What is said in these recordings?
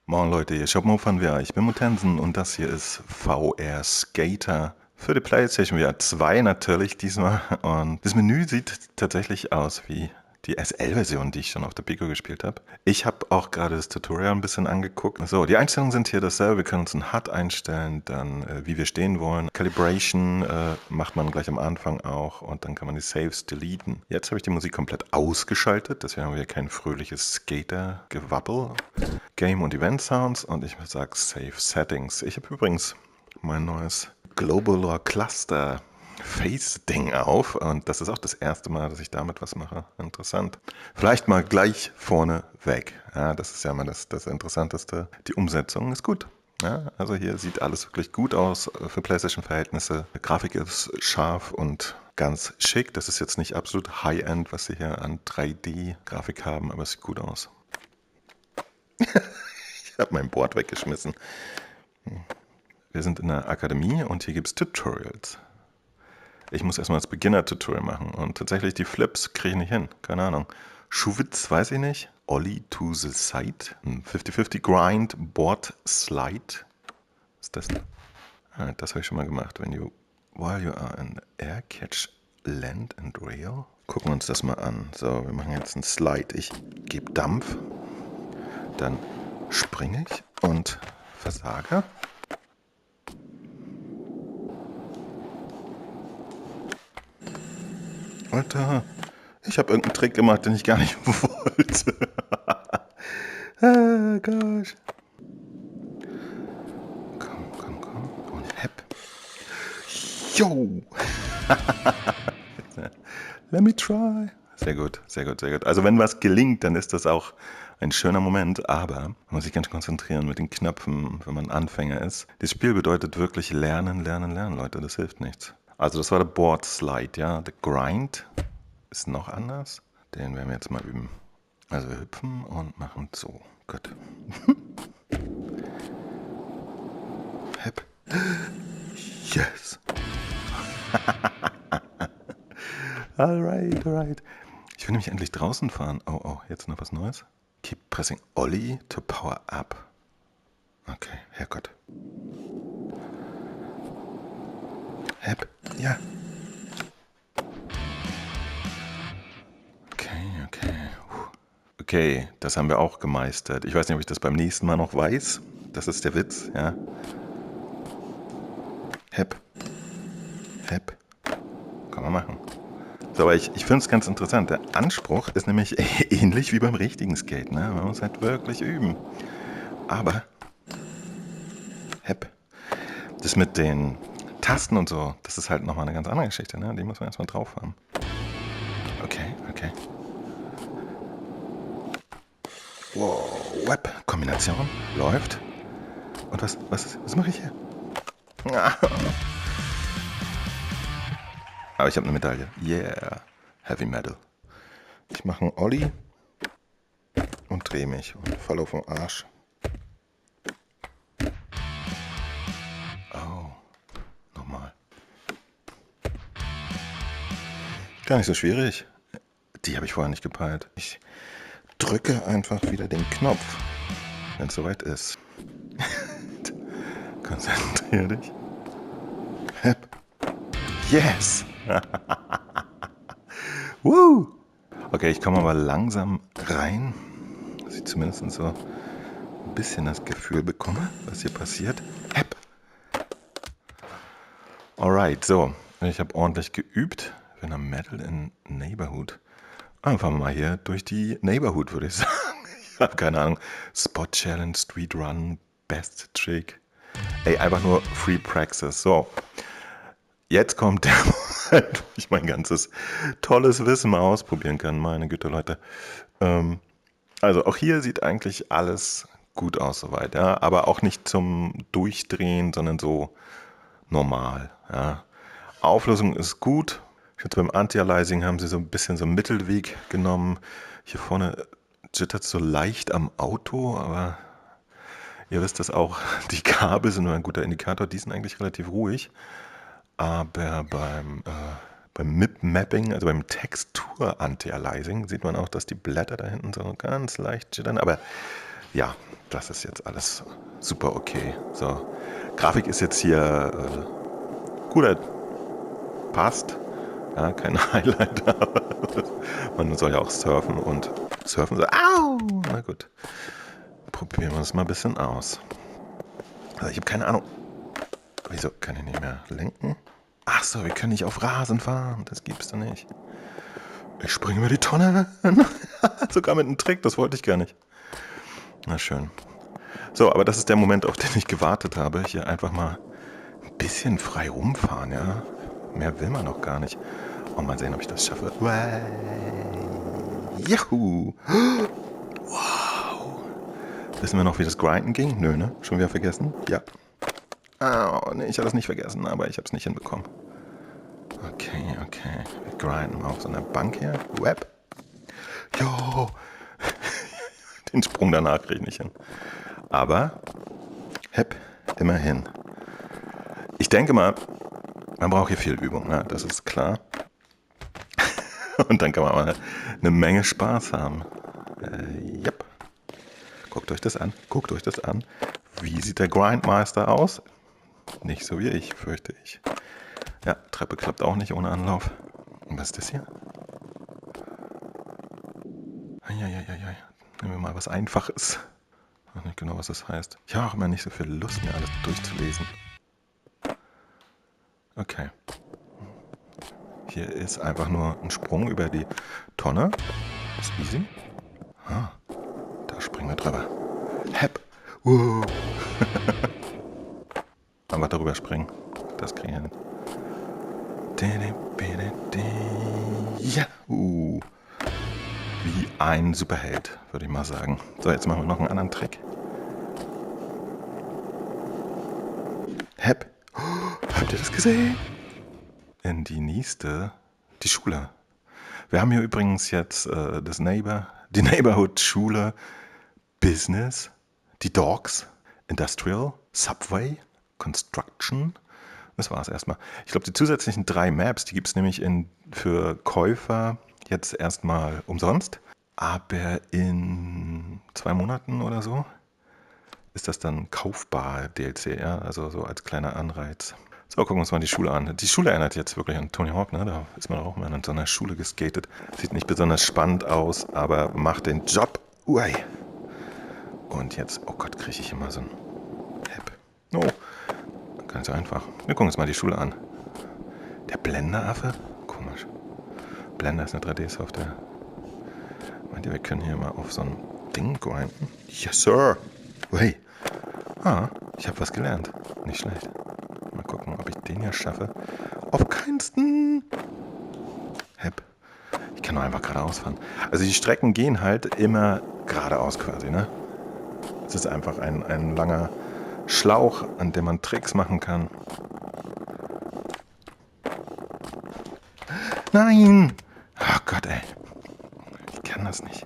Moin Leute, hier ist Shopmo von VR. Ich bin Mutensen und das hier ist VR Skater für die PlayStation VR 2 natürlich diesmal. Und das Menü sieht tatsächlich aus wie die SL-Version, die ich schon auf der Pico gespielt habe. Ich habe auch gerade das Tutorial ein bisschen angeguckt. So, die Einstellungen sind hier dasselbe. Wir können uns ein HUD einstellen, dann wie wir stehen wollen. Calibration macht man gleich am Anfang auch und dann kann man die Saves deleten. Jetzt habe ich die Musik komplett ausgeschaltet, deswegen haben wir hier kein fröhliches Skater-Gewappel. Game- und Event-Sounds und ich sage Save Settings. Ich habe übrigens mein neues Global Cluster Face-Ding auf und das ist auch das erste Mal, dass ich damit was mache. Interessant. Vielleicht mal gleich vorne weg. Ja, das ist ja mal das Interessanteste. Die Umsetzung ist gut. Ja, also hier sieht alles wirklich gut aus für PlayStation-Verhältnisse. Die Grafik ist scharf und ganz schick. Das ist jetzt nicht absolut High-End, was sie hier an 3D-Grafik haben, aber es sieht gut aus. Ich habe mein Board weggeschmissen. Wir sind in der Akademie und hier gibt es Tutorials. Ich muss erstmal das Beginner-Tutorial machen und tatsächlich die Flips kriege ich nicht hin. Keine Ahnung. Schuhwitz weiß ich nicht. Ollie to the side. 50-50 Grind, Board Slide. Was ist das denn? Das habe ich schon mal gemacht. While you are in the air, catch land and rail. Gucken wir uns das mal an. So, wir machen jetzt einen Slide. Ich gebe Dampf. Dann springe ich und versage. Alter, ich habe irgendeinen Trick gemacht, den ich gar nicht wollte. Ah, gosh. Komm. Und hepp. Yo! Let me try. Sehr gut. Also wenn was gelingt, dann ist das auch ein schöner Moment, aber man muss sich ganz konzentrieren mit den Knöpfen, wenn man Anfänger ist. Das Spiel bedeutet wirklich lernen, Leute. Das hilft nichts. Also das war der Board Slide, ja. Der Grind ist noch anders. Den werden wir jetzt mal üben. Also wir hüpfen und machen so. Gut. Hep. Yes. Alright. Ich will nämlich endlich draußen fahren. Oh, jetzt noch was Neues. Keep pressing Ollie to power up. Okay, Herrgott. Hep. Ja. Okay, das haben wir auch gemeistert. Ich weiß nicht, ob ich das beim nächsten Mal noch weiß. Das ist der Witz, ja. Hep. Kann man machen. So, aber ich finde es ganz interessant. Der Anspruch ist nämlich ähnlich wie beim richtigen Skate. Ne? Man muss halt wirklich üben. Aber, Hep. Das mit den Tasten und so, das ist halt nochmal eine ganz andere Geschichte. Ne? Die muss man erstmal drauf haben. Okay. Wow, Web-Kombination läuft. Und was mache ich hier? Aber ich habe eine Medaille. Yeah, Heavy Metal. Ich mache einen Ollie und drehe mich und falle auf den Arsch. Oh, nochmal. Gar nicht so schwierig. Die habe ich vorher nicht gepeilt. Ich drücke einfach wieder den Knopf, wenn es soweit ist. Konzentrier dich. Hep. Yes! Woo! Okay, ich komme aber langsam rein, dass ich zumindest so ein bisschen das Gefühl bekomme, was hier passiert. Hep! Alright, so. Ich habe ordentlich geübt. Wenn er Metal in Neighborhood. Einfach mal hier durch die Neighborhood, würde ich sagen. Ich habe keine Ahnung. Spot Challenge, Street Run, Best Trick. Ey, einfach nur Free Praxis. So. Jetzt kommt der Moment, wo ich mein ganzes tolles Wissen mal ausprobieren kann. Meine Güte, Leute. Also auch hier sieht eigentlich alles gut aus soweit, ja. Aber auch nicht zum Durchdrehen, sondern so normal, ja. Auflösung ist gut. Jetzt beim Anti-Aliasing haben sie so ein bisschen so einen Mittelweg genommen. Hier vorne jittert es so leicht am Auto, aber ihr wisst das auch, die Kabel sind nur ein guter Indikator. Die sind eigentlich relativ ruhig. Aber beim MIP-Mapping, also beim Textur-Anti-Aliasing, sieht man auch, dass die Blätter da hinten so ganz leicht jittern. Aber Ja, das ist jetzt alles super okay. So, Grafik ist jetzt hier guter, passt. Ja, kein Highlight, aber man soll ja auch surfen und surfen so. Au! Na gut, probieren wir es mal ein bisschen aus. Also ich habe keine Ahnung. Wieso kann ich nicht mehr lenken? Ach so, wir können nicht auf Rasen fahren. Das gibt's doch nicht. Ich springe über die Tonne. Sogar mit einem Trick, das wollte ich gar nicht. Na schön. So, aber das ist der Moment, auf den ich gewartet habe. Hier einfach mal ein bisschen frei rumfahren, ja. Mehr will man noch gar nicht. Und mal sehen, ob ich das schaffe. Juhu! Wow! Wissen wir noch, wie das Grinden ging? Nö, ne? Schon wieder vergessen? Ja. Oh, nee, ich habe das nicht vergessen, aber ich habe es nicht hinbekommen. Okay. Wir grinden mal auf so einer Bank hier. Web. Jo! Den Sprung danach kriege ich nicht hin. Aber, immerhin. Ich denke mal, man braucht hier viel Übung, ne? Das ist klar. Und dann kann man mal eine Menge Spaß haben. Yep. Guckt euch das an. Wie sieht der Grindmaster aus? Nicht so wie ich, fürchte ich. Ja, Treppe klappt auch nicht ohne Anlauf. Und was ist das hier? Eieieiei. Nehmen wir mal was Einfaches. Ich weiß nicht genau, was das heißt. Ich habe auch immer nicht so viel Lust, mir alles durchzulesen. Okay. Hier ist einfach nur ein Sprung über die Tonne. Das ist easy. Ah, da springen wir drüber. Aber darüber springen. Das kriegen wir hin. Ja. Wie ein Superheld, würde ich mal sagen. So, jetzt machen wir noch einen anderen Trick. Habt ihr das gesehen? In die nächste, die Schule. Wir haben hier übrigens jetzt die Neighborhood-Schule, Business, die Dogs, Industrial, Subway, Construction. Das war es erstmal. Ich glaube, die zusätzlichen 3 Maps, die gibt es nämlich für Käufer jetzt erstmal umsonst. Aber in 2 Monaten oder so ist das dann kaufbar DLC, ja, also so als kleiner Anreiz. So, gucken wir uns mal die Schule an. Die Schule erinnert jetzt wirklich an Tony Hawk, ne? Da ist man auch mal in so einer Schule geskatet. Sieht nicht besonders spannend aus, aber macht den Job. Uai. Und jetzt, oh Gott, kriege ich immer so ein Oh, ganz einfach. Wir gucken uns mal die Schule an. Der Blenderaffe? Komisch. Blender ist eine 3D-Software. Meint ihr, wir können hier mal auf so ein Ding grinden? Yes, sir. Hey. Ich habe was gelernt. Nicht schlecht. Mal gucken, ob ich den hier schaffe. Auf keinsten. Ich kann nur einfach geradeaus fahren. Also die Strecken gehen halt immer geradeaus quasi, ne? Es ist einfach ein langer Schlauch, an dem man Tricks machen kann. Nein! Oh Gott, ey. Ich kann das nicht.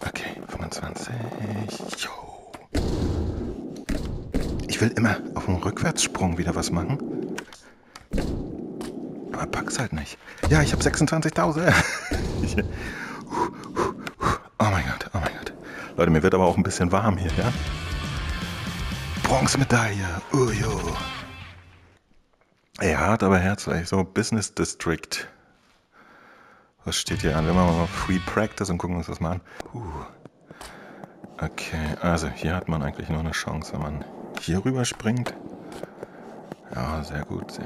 Okay, 25. Jo. Ich will immer auf dem Rückwärtssprung wieder was machen. Aber pack's halt nicht. Ja, ich habe 26.000. Oh mein Gott. Leute, mir wird aber auch ein bisschen warm hier, ja? Bronzemedaille. Jo. Ey, hart, aber herzlich. So, Business District. Was steht hier an? Wir machen mal Free Practice und gucken uns das mal an. Okay, also hier hat man eigentlich nur eine Chance, wenn man hier rüber springt. Ja, sehr gut.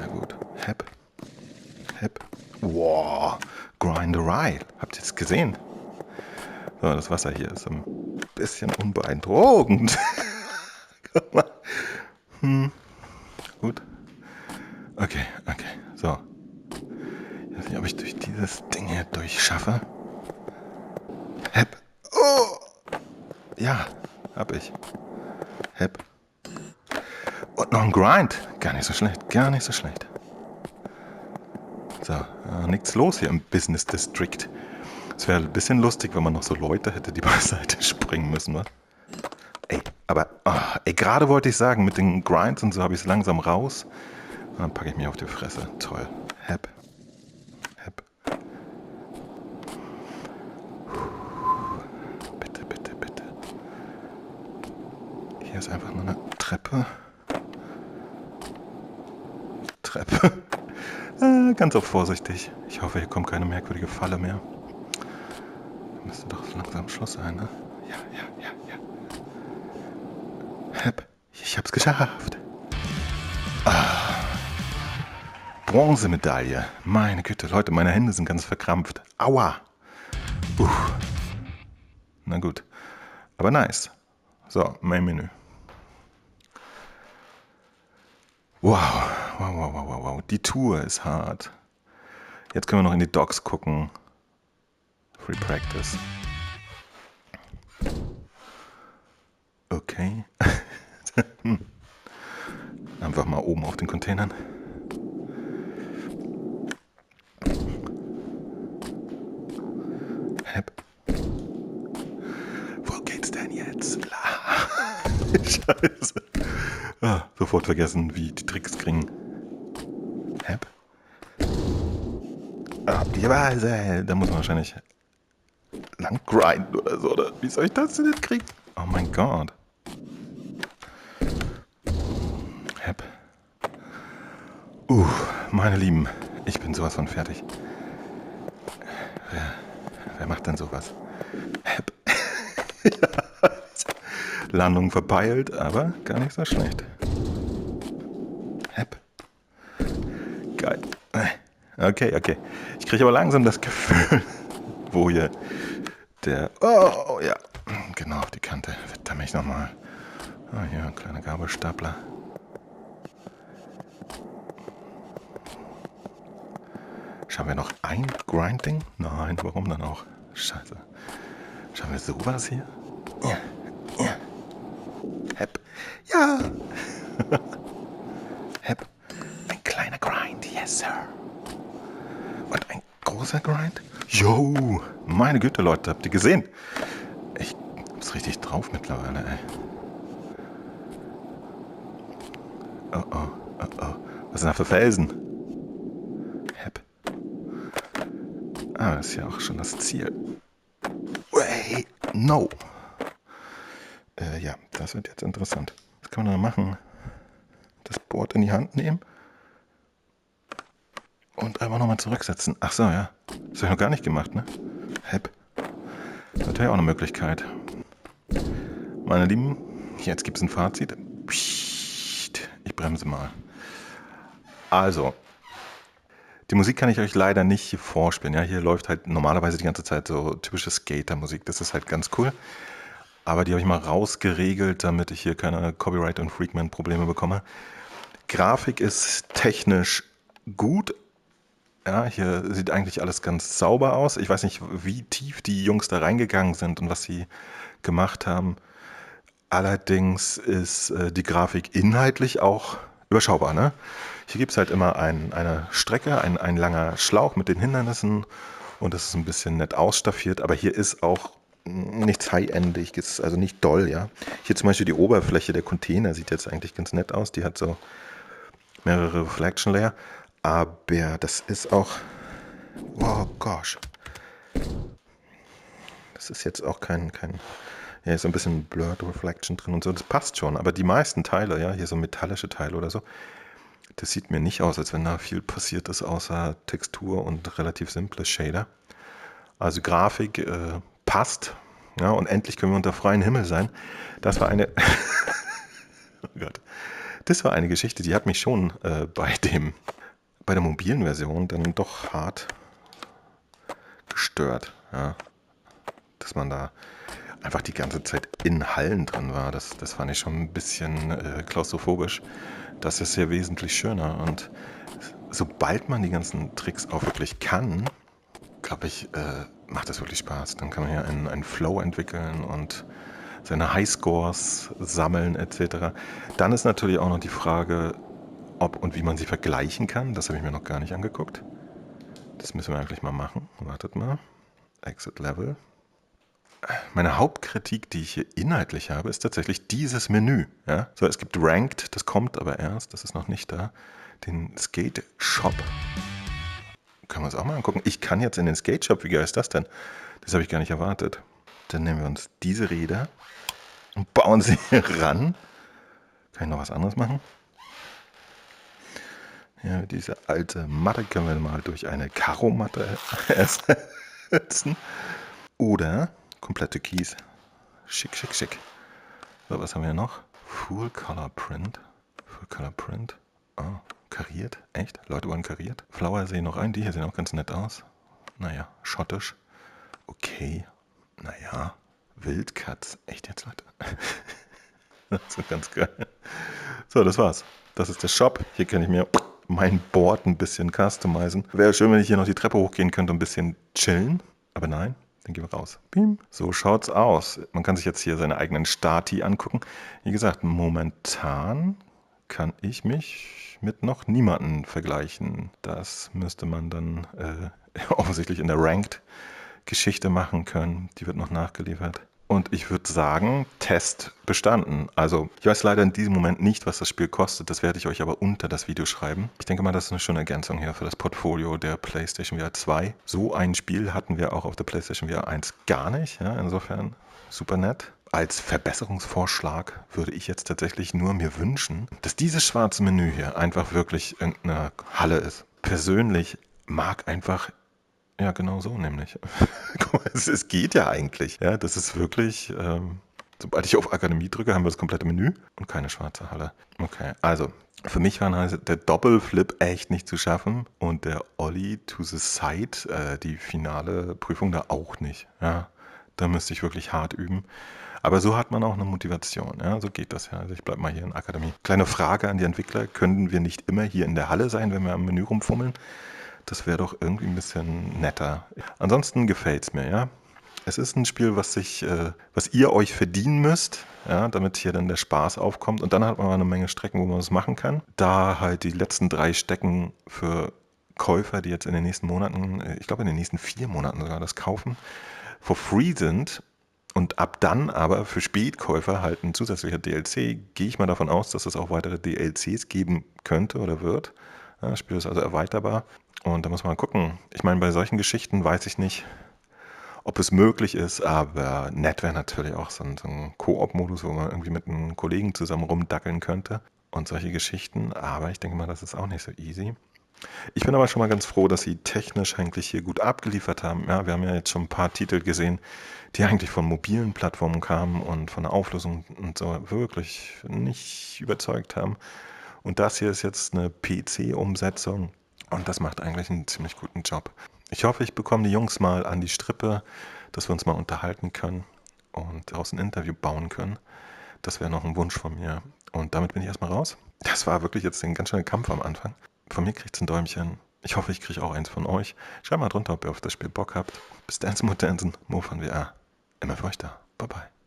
Wow, Grinderei. Habt ihr es gesehen? So, das Wasser hier ist ein bisschen unbeeindruckend. Guck mal. Gut. Okay. So. Ich weiß nicht, ob ich durch dieses Ding hier durchschaffe. Oh! Ja, hab ich. Und noch ein Grind. Gar nicht so schlecht. So, nichts los hier im Business District. Es wäre ein bisschen lustig, wenn man noch so Leute hätte, die beiseite springen müssen, was? Gerade wollte ich sagen, mit den Grinds und so habe ich es langsam raus. Und dann packe ich mich auf die Fresse. Toll. Bitte. Hier ist einfach nur eine Treppe. Treppe. Ganz auch vorsichtig. Ich hoffe, hier kommt keine merkwürdige Falle mehr. Müsste doch langsam Schluss sein, ne? Ja. Ich hab's geschafft. Bronzemedaille. Meine Güte, Leute, meine Hände sind ganz verkrampft. Aua. Na gut. Aber nice. So, mein Menü. Wow. Die Tour ist hart. Jetzt können wir noch in die Docs gucken. Free Practice. Okay. Einfach mal oben auf den Containern. Wo geht's denn jetzt? Scheiße. Sofort vergessen, wie die Tricks kriegen. Die Weise. Da muss man wahrscheinlich lang grinden oder so. Oder wie soll ich das denn jetzt kriegen? Oh mein Gott. Meine Lieben, ich bin sowas von fertig. Wer macht denn sowas? Landung verpeilt, aber gar nicht so schlecht. Geil. Okay. Ich kriege aber langsam das Gefühl, wo hier der... Oh, ja. Genau auf die Kante. Verdammt mich nochmal. Hier, ein kleiner Gabelstapler. Schauen wir noch ein Grinding? Nein, warum dann auch? Scheiße. Schauen wir sowas hier? Ja. Ja. Ein kleiner Grind, yes sir. Und ein großer Grind? Yo, meine Güte, Leute, habt ihr gesehen? Ich hab's richtig drauf mittlerweile, ey. Oh. Was sind da für Felsen? Das ist ja auch schon das Ziel. Wait, no. Ja, das wird jetzt interessant. Was kann man da machen? Das Board in die Hand nehmen und einfach nochmal zurücksetzen. Ach so, ja. Das habe ich noch gar nicht gemacht, ne? Das ist natürlich auch eine Möglichkeit. Meine Lieben, jetzt gibt es ein Fazit. Psst, ich bremse mal. Also, die Musik kann ich euch leider nicht hier vorspielen. Ja, hier läuft halt normalerweise die ganze Zeit so typische Skater-Musik. Das ist halt ganz cool. Aber die habe ich mal rausgeregelt, damit ich hier keine Copyright- und Freakman-Probleme bekomme. Grafik ist technisch gut. Ja, hier sieht eigentlich alles ganz sauber aus. Ich weiß nicht, wie tief die Jungs da reingegangen sind und was sie gemacht haben. Allerdings ist die Grafik inhaltlich auch überschaubar, ne? Hier gibt es halt immer eine Strecke, ein langer Schlauch mit den Hindernissen und das ist ein bisschen nett ausstaffiert, aber hier ist auch nichts high-endig, ist also nicht doll, ja. Hier zum Beispiel die Oberfläche der Container sieht jetzt eigentlich ganz nett aus, die hat so mehrere Reflection Layer, aber das ist auch, oh gosh, das ist jetzt auch kein ja, ist so ein bisschen Blurred Reflection drin und so, das passt schon, aber die meisten Teile, ja, hier so metallische Teile oder so, das sieht mir nicht aus, als wenn da viel passiert ist, außer Textur und relativ simple Shader. Also Grafik passt, ja, und endlich können wir unter freiem Himmel sein. Das war eine, oh Gott, das war eine Geschichte, die hat mich schon bei der mobilen Version dann doch hart gestört, ja, dass man da einfach die ganze Zeit in Hallen drin war. Das fand ich schon ein bisschen klaustrophobisch. Das ist ja wesentlich schöner. Und sobald man die ganzen Tricks auch wirklich kann, glaube ich, macht das wirklich Spaß. Dann kann man hier einen Flow entwickeln und seine Highscores sammeln etc. Dann ist natürlich auch noch die Frage, ob und wie man sie vergleichen kann. Das habe ich mir noch gar nicht angeguckt. Das müssen wir eigentlich mal machen. Wartet mal. Exit Level. Meine Hauptkritik, die ich hier inhaltlich habe, ist tatsächlich dieses Menü. Ja? So, es gibt Ranked, das kommt aber erst, das ist noch nicht da. Den Skate Shop. Können wir uns auch mal angucken. Ich kann jetzt in den Skate Shop, wie geil ist das denn? Das habe ich gar nicht erwartet. Dann nehmen wir uns diese Räder. und bauen sie ran. Kann ich noch was anderes machen? Ja, diese alte Matte können wir mal durch eine Karo-Matte ersetzen. Oder komplette Keys. Schick, schick, schick. So, was haben wir noch? Full Color Print. Full Color Print. Oh, kariert? Echt? Leute wollen kariert? Flower sehen noch ein. Die hier sehen auch ganz nett aus. Naja, schottisch. Okay. Naja. Wildkatz. Echt jetzt, Leute? Das ist ganz geil. So, das war's. Das ist der Shop. Hier kann ich mir mein Board ein bisschen customizen. Wäre schön, wenn ich hier noch die Treppe hochgehen könnte und ein bisschen chillen. Aber nein, dann gehen wir raus. Beam. So schaut's aus. Man kann sich jetzt hier seine eigenen Stati angucken. Wie gesagt, momentan kann ich mich mit noch niemandem vergleichen. Das müsste man dann offensichtlich in der Ranked-Geschichte machen können. Die wird noch nachgeliefert. Und ich würde sagen, Test bestanden. Also ich weiß leider in diesem Moment nicht, was das Spiel kostet. Das werde ich euch aber unter das Video schreiben. Ich denke mal, das ist eine schöne Ergänzung hier für das Portfolio der PlayStation VR 2. So ein Spiel hatten wir auch auf der PlayStation VR 1 gar nicht. Ja, insofern super nett. Als Verbesserungsvorschlag würde ich jetzt tatsächlich nur mir wünschen, dass dieses schwarze Menü hier einfach wirklich irgendeine Halle ist. Persönlich mag einfach, ja genau so nämlich. Guck mal, es geht ja eigentlich. Ja, das ist wirklich, sobald ich auf Akademie drücke, haben wir das komplette Menü und keine schwarze Halle. Okay, also für mich war der Doppelflip echt nicht zu schaffen und der Ollie to the Side, die finale Prüfung da auch nicht. Ja, da müsste ich wirklich hart üben. Aber so hat man auch eine Motivation. Ja, so geht das ja. Also ich bleibe mal hier in Akademie. Kleine Frage an die Entwickler. Können wir nicht immer hier in der Halle sein, wenn wir am Menü rumfummeln? Das wäre doch irgendwie ein bisschen netter. Ansonsten gefällt es mir, ja. Es ist ein Spiel, was ihr euch verdienen müsst, ja, damit hier dann der Spaß aufkommt. Und dann hat man mal eine Menge Strecken, wo man das machen kann. Da halt die letzten 3 Strecken für Käufer, die jetzt in den nächsten Monaten, ich glaube in den nächsten 4 Monaten sogar das kaufen, for free sind. Und ab dann aber für Spätkäufer halt ein zusätzlicher DLC, gehe ich mal davon aus, dass es auch weitere DLCs geben könnte oder wird. Ja, das Spiel ist also erweiterbar. Und da muss man gucken. Ich meine, bei solchen Geschichten weiß ich nicht, ob es möglich ist, aber nett wäre natürlich auch so ein Koop-Modus, wo man irgendwie mit einem Kollegen zusammen rumdackeln könnte und solche Geschichten. Aber ich denke mal, das ist auch nicht so easy. Ich bin aber schon mal ganz froh, dass sie technisch eigentlich hier gut abgeliefert haben. Ja, wir haben ja jetzt schon ein paar Titel gesehen, die eigentlich von mobilen Plattformen kamen und von der Auflösung und so wirklich nicht überzeugt haben. Und das hier ist jetzt eine PC-Umsetzung und das macht eigentlich einen ziemlich guten Job. Ich hoffe, ich bekomme die Jungs mal an die Strippe, dass wir uns mal unterhalten können und daraus ein Interview bauen können. Das wäre noch ein Wunsch von mir. Und damit bin ich erstmal raus. Das war wirklich jetzt ein ganz schöner Kampf am Anfang. Von mir kriegt es ein Däumchen. Ich hoffe, ich kriege auch eins von euch. Schreibt mal drunter, ob ihr auf das Spiel Bock habt. Bis dann, Mutansen, Mo von VR. Immer für euch da. Bye bye.